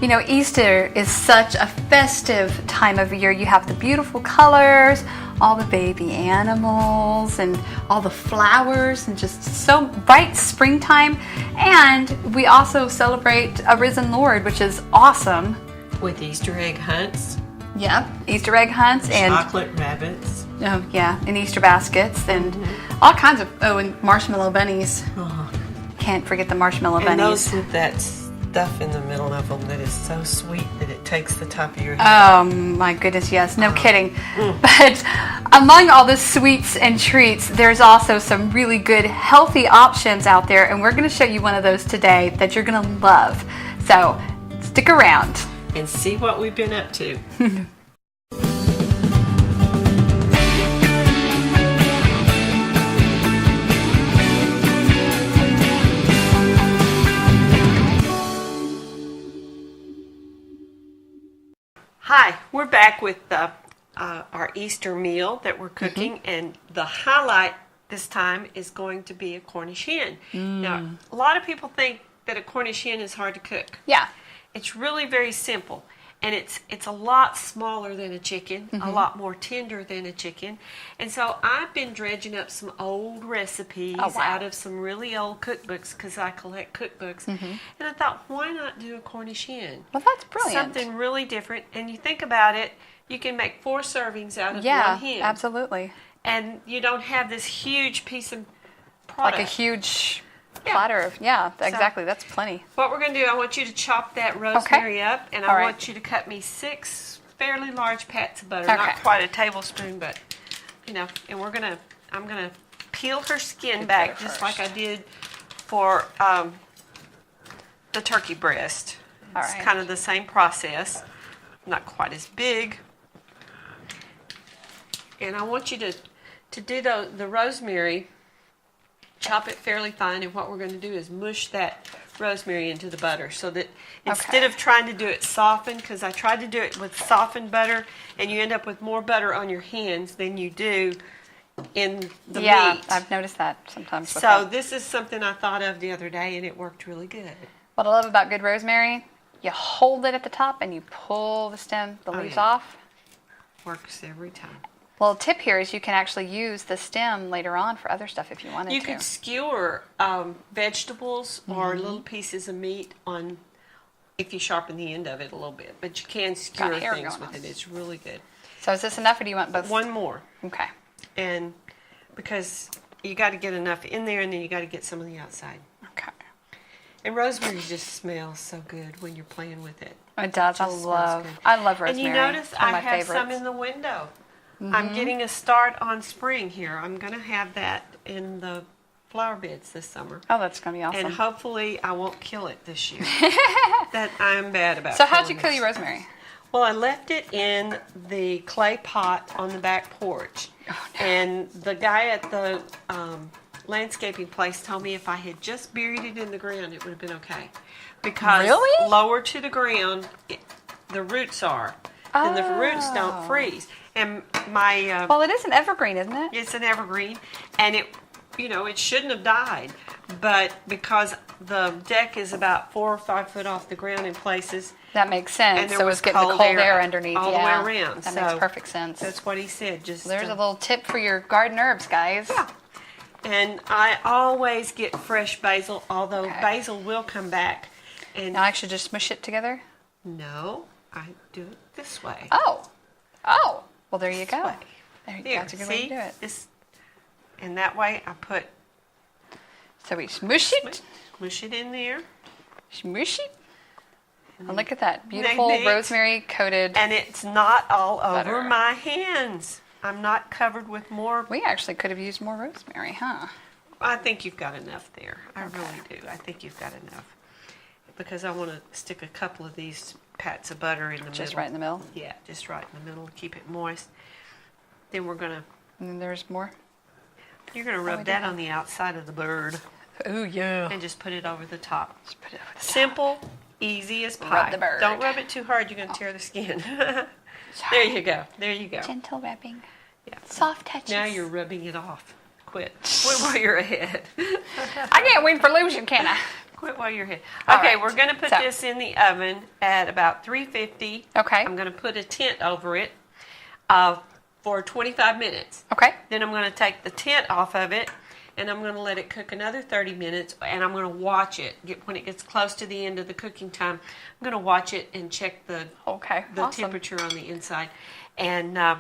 You know, Easter is such a festive time of year. You have the beautiful colors, all the baby animals, and all the flowers, and just so bright springtime. And we also celebrate a risen Lord, which is awesome. With Easter egg hunts. Yep, Easter egg hunts and chocolate rabbits. Oh yeah, and Easter baskets and all kinds of and marshmallow bunnies. Oh. Can't forget the marshmallow and bunnies. Those with that stuff in the middle of them that is so sweet that it takes the top of your head. Oh my goodness, yes, no kidding. But among all the sweets and treats, there's also some really good healthy options out there, and we're going to show you one of those today that you're going to love. So stick around and see what we've been up to. Hi, we're back with our Easter meal that we're cooking, and the highlight this time is going to be a Cornish hen. Now, a lot of people think that a Cornish hen is hard to cook. Yeah. It's really very simple, and it's a lot smaller than a chicken, a lot more tender than a chicken. And so I've been dredging up some old recipes out of some really old cookbooks, because I collect cookbooks. And I thought, why not do a Cornish hen? Well, that's brilliant. Something really different. And you think about it, you can make 4 servings out of one hen. Yeah, absolutely. And you don't have this huge piece of product. Like a huge platter of, exactly. That's plenty. What we're going to do, I want you to chop that rosemary up, and I want you to cut me 6 fairly large pats of butter. Not quite a tablespoon, but, you know, and I'm going to peel her skin back just like I did for the turkey breast. It's kind of the same process, not quite as big. And I want you to do the rosemary. Chop it fairly fine, and what we're going to do is mush that rosemary into the butter, so that instead of trying to do it softened, because I tried to do it with softened butter, and you end up with more butter on your hands than you do in the meat. Yeah, I've noticed that sometimes. So this is something I thought of the other day, and it worked really good. What I love about good rosemary, you hold it at the top and you pull the leaves off. Works every time. Well, a tip here is you can actually use the stem later on for other stuff if you wanted to. You could skewer vegetables or little pieces of meat on, if you sharpen the end of it a little bit. But you can skewer things with it. It's really good. So is this enough, or do you want both? One more. Okay. And because you got to get enough in there, and then you got to get some of the outside. Okay. And rosemary just smells so good when you're playing with it. It does. I love rosemary. And you notice I have some in the window. I'm getting a start on spring here. I'm going to have that in the flower beds this summer. Oh, that's going to be awesome. And hopefully I won't kill it this year. That I'm bad about. So how'd you kill your rosemary? Well, I left it in the clay pot on the back porch. Oh, no. And the guy at the landscaping place told me if I had just buried it in the ground, it would have been okay. Because lower to the ground, the roots are. And the roots don't freeze. And my well, it is an evergreen, isn't it? It's an evergreen, and it shouldn't have died, but because the deck is about 4 or 5 foot off the ground in places. That makes sense. And so it's getting the cold air underneath all the way around. That makes perfect sense. That's what he said. Just there's a little tip for your garden herbs, guys. Yeah. And I always get fresh basil, although basil will come back. And now I should just smush it together. No, I do it this way. Oh. Well, there you go. That's a good way to do it. And that way I put... So we smush it. Smush it in there. Smush it. And look at that beautiful rosemary coated. And it's not all over my hands. I'm not covered with more. We actually could have used more rosemary, huh? I think you've got enough there. I really do. I think you've got enough. Because I want to stick a couple of these pats of butter in the middle. Just right in the middle? Yeah, just right in the middle to keep it moist. Then we're going to... And then there's more? You're going to rub that on the outside of the bird. Oh, yeah. And just put it over the top. Just put it over the top. Simple, easy as pie. Rub the bird. Don't rub it too hard. You're going to tear the skin. There you go. There you go. Gentle rubbing. Yeah. Soft touches. Now you're rubbing it off. Quit while you're ahead. I can't win for losing, can I? quit while you're here. All Okay, right. we're going to put this in the oven at about 350. Okay. I'm going to put a tent over it for 25 minutes. Okay. Then I'm going to take the tent off of it, and I'm going to let it cook another 30 minutes, and I'm going to watch it. When it gets close to the end of the cooking time, I'm going to watch it and check the awesome. temperature on the inside. And then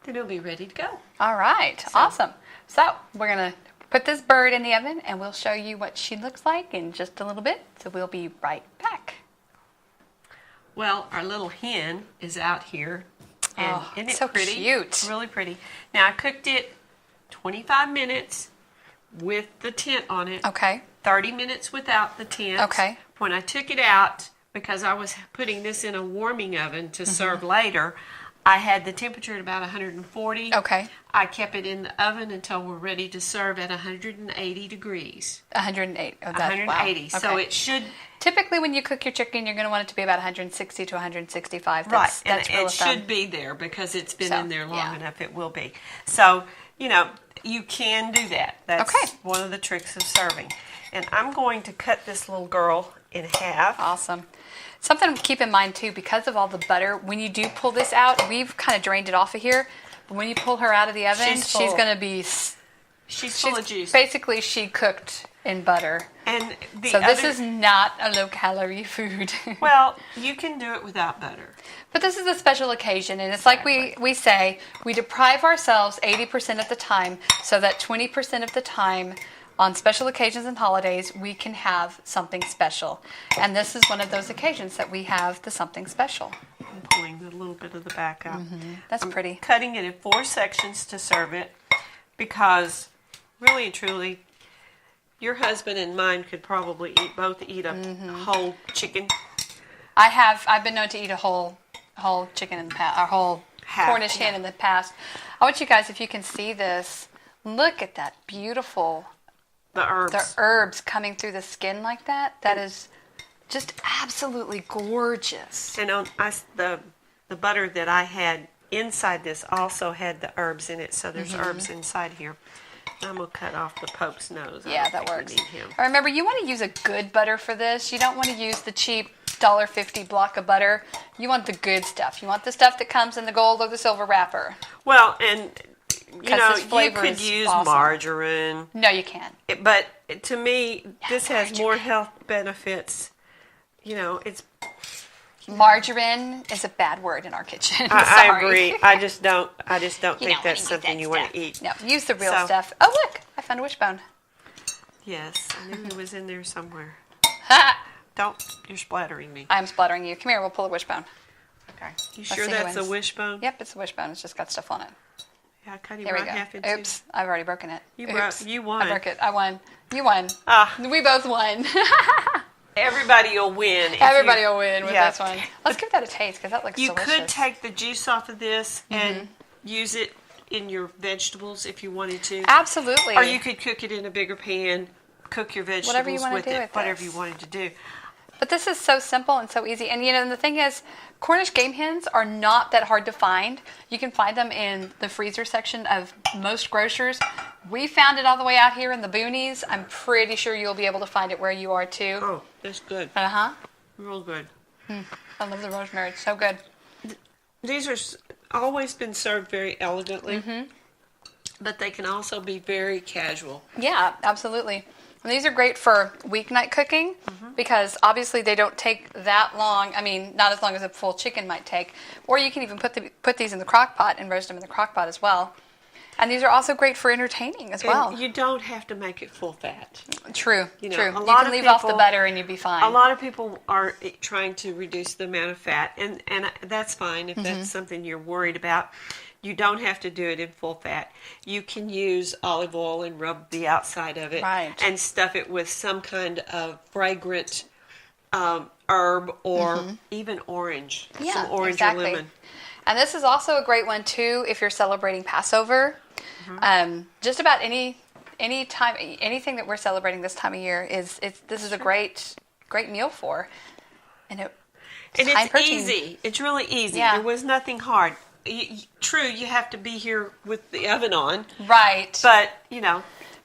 it'll be ready to go. All right. Awesome. So we're going to put this bird in the oven, and we'll show you what she looks like in just a little bit. So we'll be right back. Well, our little hen is out here. And isn't it so pretty? Cute. Really pretty. Now, I cooked it 25 minutes with the tent on it. Okay. 30 minutes without the tent. Okay. When I took it out, because I was putting this in a warming oven to serve later, I had the temperature at about 140. Okay. I kept it in the oven until we're ready to serve at 180 degrees. 108. Oh, 180. Wow. So Okay. it should... Typically, when you cook your chicken, you're going to want it to be about 160 to 165. That's That's and rule it of thumb. should be there because it's been in there long yeah. enough. It will be. So, you can do that. That's Okay. one of the tricks of serving. And I'm going to cut this little girl in half. Awesome. Something to keep in mind, too, because of all the butter, when you do pull this out, we've kind of drained it off of here. But when you pull her out of the oven, she's going to be... She's full of juice. Basically, she cooked in butter. And this is not a low-calorie food. Well, you can do it without butter. But this is a special occasion, and it's like we say, we deprive ourselves 80% of the time so that 20% of the time on special occasions and holidays, we can have something special. And this is one of those occasions that we have the something special. I'm pulling a little bit of the back out. That's pretty. Cutting it in 4 sections to serve it because really and truly, your husband and mine could probably both eat a whole chicken. I've been known to eat a whole chicken in the past, or whole Cornish hen in the past. I want you guys, if you can see this, look at that beautiful... The herbs coming through the skin like that. That is just absolutely gorgeous. And on the butter that I had inside this also had the herbs in it, so there's herbs inside here. I'm going to cut off the Pope's nose. Yeah, that works. Remember, you want to use a good butter for this. You don't want to use the cheap $1.50 block of butter. You want the good stuff. You want the stuff that comes in the gold or the silver wrapper. Well, and... you could use awesome. margarine. No, you can't. But to me, this has more health benefits. It's... Margarine is a bad word in our kitchen. I agree. I just don't think that's something you want to eat. No, use the real stuff. Oh, look. I found a wishbone. Yes, I knew it was in there somewhere. Ha! You're splattering me. I'm splattering you. Come here, we'll pull a wishbone. Okay. You sure that's a wishbone? Yep, it's a wishbone. It's just got stuff on it. Yeah, I cut him There we right go. half in two. Oops, I've already broken it. You won. I broke it. I won. You won. We both won. Everybody will win. Everybody will win with this one. Let's give that a taste because that looks delicious. You could take the juice off of this and use it in your vegetables if you wanted to. Absolutely. Or you could cook it in a bigger pan, cook your vegetables whatever you want with to do it, with whatever this. you wanted to do. But this is so simple and so easy. And the thing is, Cornish game hens are not that hard to find. You can find them in the freezer section of most grocers. We found it all the way out here in the boonies. I'm pretty sure you'll be able to find it where you are too. Oh, that's good. Real good. I love the rosemary. It's so good. These are always been served very elegantly, but they can also be very casual. Yeah, absolutely. And these are great for weeknight cooking because obviously they don't take that long. I mean, not as long as a full chicken might take. Or you can even put these in the crock pot and roast them in the crock pot as well. And these are also great for entertaining as well. You don't have to make it full fat. True, true. You can leave off the butter and you'd be fine. A lot of people are trying to reduce the amount of fat, and that's fine if that's something you're worried about. You don't have to do it in full fat. You can use olive oil and rub the outside of it and stuff it with some kind of fragrant herb or even orange. Yeah, some orange exactly. or lemon. And this is also a great one too if you're celebrating Passover. Just about any time, anything that we're celebrating this time of year this is a great meal for. And it's easy. It's really easy. Yeah. There was nothing hard. True, you have to be here with the oven on. Right. But,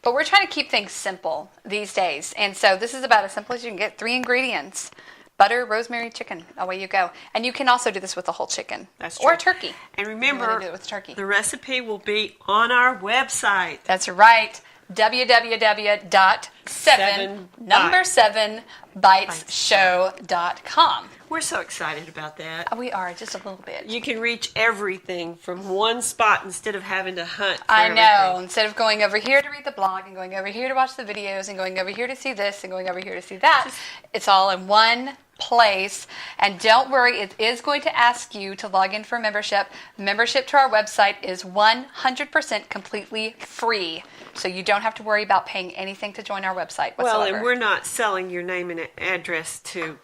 But we're trying to keep things simple these days. And so this is about as simple as you can get. 3 ingredients. Butter, rosemary, chicken. Away you go. And you can also do this with a whole chicken. That's true. Or a turkey. And remember, do it with turkey. The recipe will be on our website. That's right. www.7bitesshow.com. We're so excited about that. We are, just a little bit. You can reach everything from one spot instead of having to hunt for I know. everything. Instead of going over here to read the blog and going over here to watch the videos and going over here to see this and going over here to see that, it's all in one place. And don't worry, it is going to ask you to log in for membership. Membership to our website is 100% completely free. So you don't have to worry about paying anything to join our website whatsoever. Well, and we're not selling your name and address to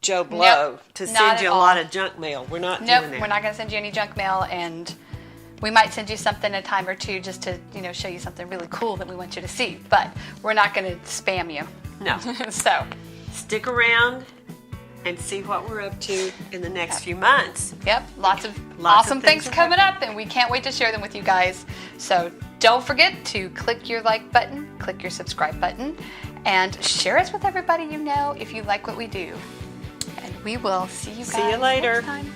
Joe Blow to send you a lot of junk mail. We're not doing that. We're not going to send you any junk mail, and we might send you something a time or two just to, show you something really cool that we want you to see. But we're not going to spam you. No. So stick around and see what we're up to in the next few months. Yep, lots of awesome things coming up, and we can't wait to share them with you guys. So don't forget to click your like button, click your subscribe button, and share us with everybody you know if you like what we do. And we will see you guys later. next time.